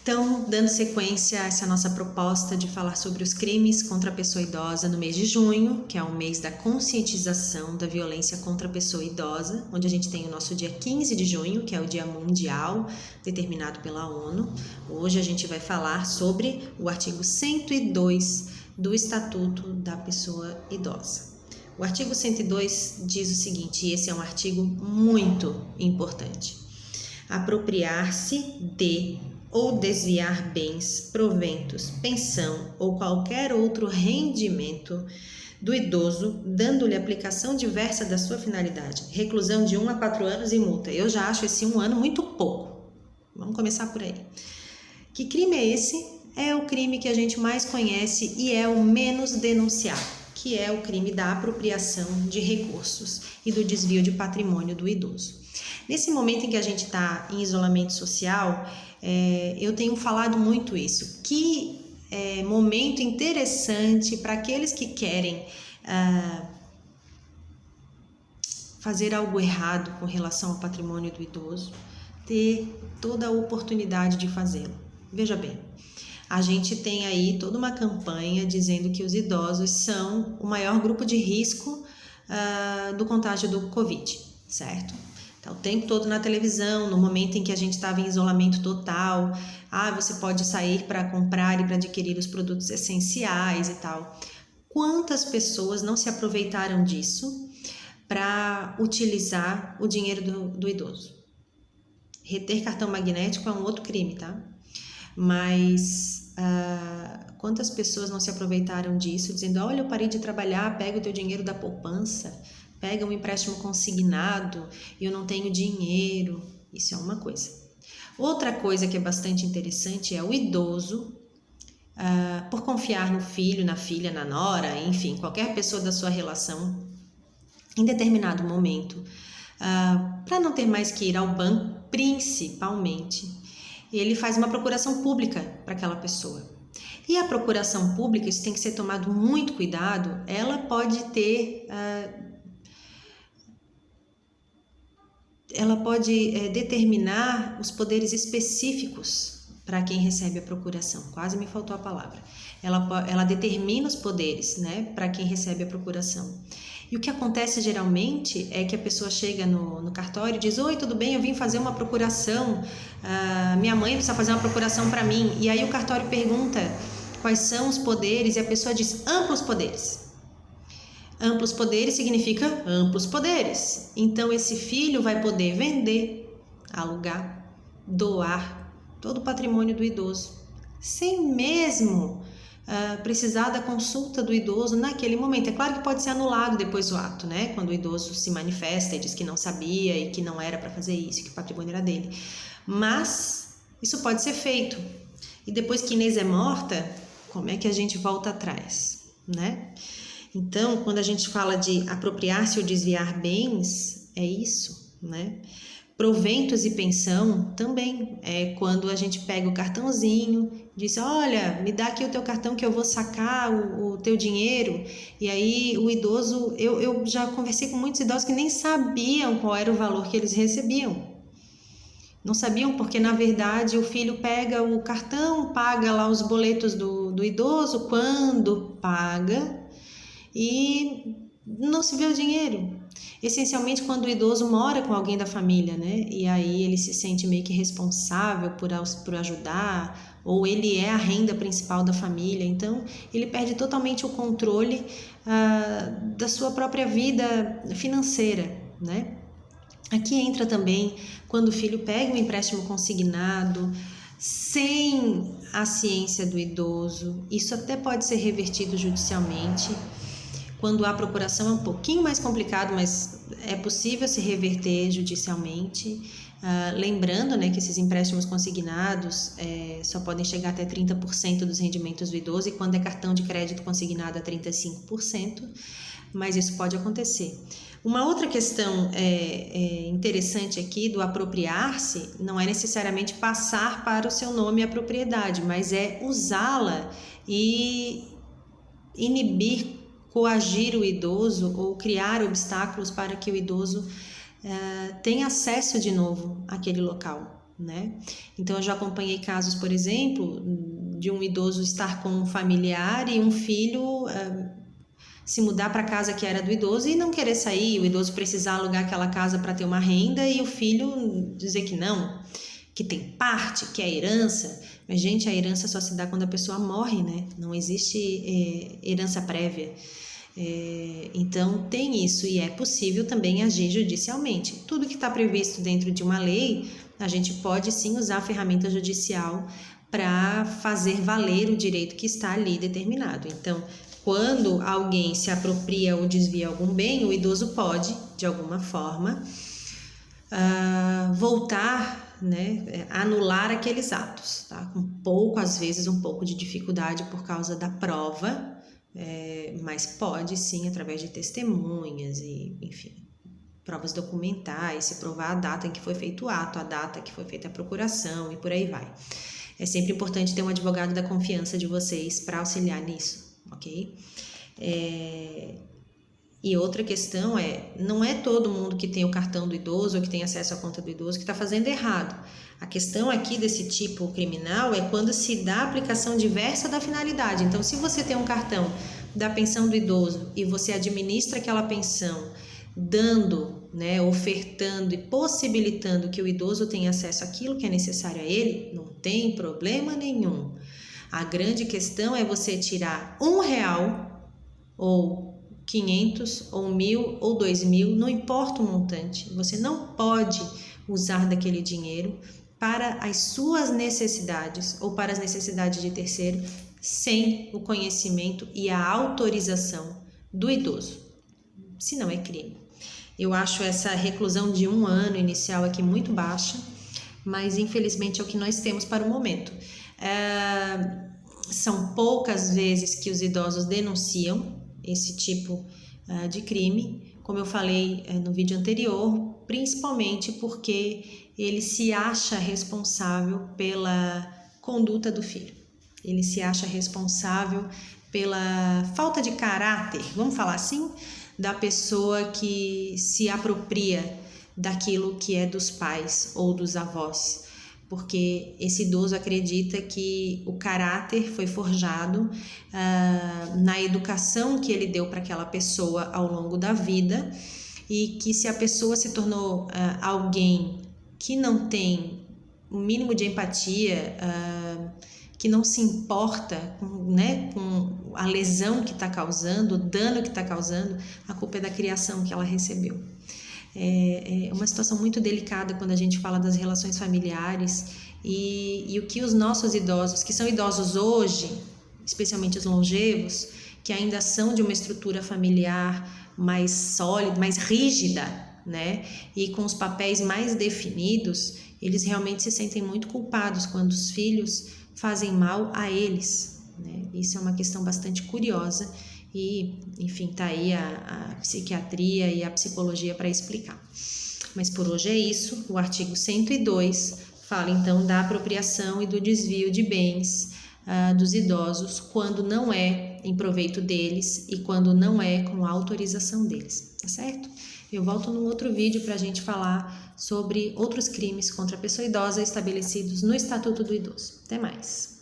Então, dando sequência a essa nossa proposta de falar sobre os crimes contra a pessoa idosa no mês de junho, que é o mês da conscientização da violência contra a pessoa idosa, onde a gente tem o nosso dia 15 de junho, que é o Dia Mundial, determinado pela ONU. Hoje a gente vai falar sobre o artigo 102 do Estatuto da Pessoa Idosa. O artigo 102 diz o seguinte, e esse é um artigo muito importante: apropriar-se de ou desviar bens, proventos, pensão ou qualquer outro rendimento do idoso, dando-lhe aplicação diversa da sua finalidade, reclusão de 1 a 4 anos e multa. Eu já acho esse 1 ano muito pouco. Vamos começar por aí. Que crime é esse? É o crime que a gente mais conhece e é o menos denunciado, que é o crime da apropriação de recursos e do desvio de patrimônio do idoso. Nesse momento em que a gente está em isolamento social, eu tenho falado muito isso. Que momento interessante para aqueles que querem fazer algo errado com relação ao patrimônio do idoso, ter toda a oportunidade de fazê-lo. Veja bem, a gente tem aí toda uma campanha dizendo que os idosos são o maior grupo de risco do contágio do Covid, certo? Então, o tempo todo na televisão, no momento em que a gente estava em isolamento total, você pode sair para comprar e para adquirir os produtos essenciais e tal. Quantas pessoas não se aproveitaram disso para utilizar o dinheiro do idoso? Reter cartão magnético é um outro crime, tá? Mas quantas pessoas não se aproveitaram disso, dizendo, olha, eu parei de trabalhar, pega o teu dinheiro da poupança, pega um empréstimo consignado, eu não tenho dinheiro. Isso é uma coisa. Outra coisa que é bastante interessante é o idoso, por confiar no filho, na filha, na nora, enfim, qualquer pessoa da sua relação, em determinado momento, para não ter mais que ir ao banco, principalmente, ele faz uma procuração pública para aquela pessoa. E a procuração pública, isso tem que ser tomado muito cuidado, ela pode ter... ela pode determinar os poderes específicos para quem recebe a procuração. Quase me faltou a palavra. Ela determina os poderes, né, para quem recebe a procuração. E o que acontece geralmente é que a pessoa chega no cartório e diz, oi, tudo bem, eu vim fazer uma procuração, minha mãe precisa fazer uma procuração para mim. E aí o cartório pergunta quais são os poderes e a pessoa diz, amplos poderes. Amplos poderes significa amplos poderes. Então, esse filho vai poder vender, alugar, doar todo o patrimônio do idoso, sem mesmo precisar da consulta do idoso naquele momento. É claro que pode ser anulado depois do ato, né? Quando o idoso se manifesta e diz que não sabia e que não era para fazer isso, que o patrimônio era dele. Mas isso pode ser feito. E depois que Inês é morta, como é que a gente volta atrás, né? Então, quando a gente fala de apropriar-se ou desviar bens, é isso, né? Proventos e pensão também é quando a gente pega o cartãozinho, diz, olha, me dá aqui o teu cartão que eu vou sacar o teu dinheiro. E aí o idoso, eu já conversei com muitos idosos que nem sabiam qual era o valor que eles recebiam. Não sabiam porque, na verdade, o filho pega o cartão, paga lá os boletos do idoso, quando paga... e não se vê o dinheiro. Essencialmente quando o idoso mora com alguém da família, né? E aí ele se sente meio que responsável por ajudar, ou ele é a renda principal da família, então ele perde totalmente o controle da sua própria vida financeira, né? Aqui entra também quando o filho pega um empréstimo consignado, sem a ciência do idoso, isso até pode ser revertido judicialmente. Quando a procuração é um pouquinho mais complicado, mas é possível se reverter judicialmente. Lembrando, né, que esses empréstimos consignados só podem chegar até 30% dos rendimentos do idoso e quando é cartão de crédito consignado a 35%, mas isso pode acontecer. Uma outra questão interessante aqui do apropriar-se não é necessariamente passar para o seu nome a propriedade, mas é usá-la e inibir, coagir o idoso ou criar obstáculos para que o idoso tenha acesso de novo àquele local. né? Então, eu já acompanhei casos, por exemplo, de um idoso estar com um familiar e um filho se mudar para a casa que era do idoso e não querer sair, o idoso precisar alugar aquela casa para ter uma renda e o filho dizer que não, que tem parte, que é herança. Mas, gente, a herança só se dá quando a pessoa morre, né? Não existe herança prévia. Então, tem isso, e é possível também agir judicialmente. Tudo que está previsto dentro de uma lei, a gente pode sim usar a ferramenta judicial para fazer valer o direito que está ali determinado. Então, quando alguém se apropria ou desvia algum bem, o idoso pode, de alguma forma, voltar, né, anular aqueles atos, tá? Com pouco, às vezes, um pouco de dificuldade por causa da prova, mas pode sim, através de testemunhas e, enfim, provas documentais, se provar a data em que foi feito o ato, a data que foi feita a procuração e por aí vai. É sempre importante ter um advogado da confiança de vocês para auxiliar nisso, ok? E outra questão não é todo mundo que tem o cartão do idoso ou que tem acesso à conta do idoso que está fazendo errado. A questão aqui desse tipo criminal é quando se dá a aplicação diversa da finalidade. Então, se você tem um cartão da pensão do idoso e você administra aquela pensão dando, né, ofertando e possibilitando que o idoso tenha acesso àquilo que é necessário a ele, não tem problema nenhum. A grande questão é você tirar R$1 ou 500 ou 1.000 ou 2.000, não importa o montante, você não pode usar daquele dinheiro para as suas necessidades ou para as necessidades de terceiro sem o conhecimento e a autorização do idoso, senão é crime. Eu acho essa reclusão de 1 ano inicial aqui muito baixa, mas infelizmente é o que nós temos para o momento. São poucas vezes que os idosos denunciam esse tipo de crime, como eu falei no vídeo anterior, principalmente porque ele se acha responsável pela conduta do filho. Ele se acha responsável pela falta de caráter, vamos falar assim, da pessoa que se apropria daquilo que é dos pais ou dos avós. Porque esse idoso acredita que o caráter foi forjado na educação que ele deu para aquela pessoa ao longo da vida e que se a pessoa se tornou alguém que não tem o mínimo de empatia, que não se importa com a lesão que está causando, o dano que está causando, a culpa é da criação que ela recebeu. É uma situação muito delicada quando a gente fala das relações familiares e o que os nossos idosos, que são idosos hoje, especialmente os longevos, que ainda são de uma estrutura familiar mais sólida, mais rígida, né? E com os papéis mais definidos, eles realmente se sentem muito culpados quando os filhos fazem mal a eles, né? Isso é uma questão bastante curiosa. E, enfim, tá aí a psiquiatria e a psicologia para explicar. Mas por hoje é isso. O artigo 102 fala então da apropriação e do desvio de bens dos idosos quando não é em proveito deles e quando não é com a autorização deles, tá certo? Eu volto num outro vídeo para a gente falar sobre outros crimes contra a pessoa idosa estabelecidos no Estatuto do Idoso. Até mais!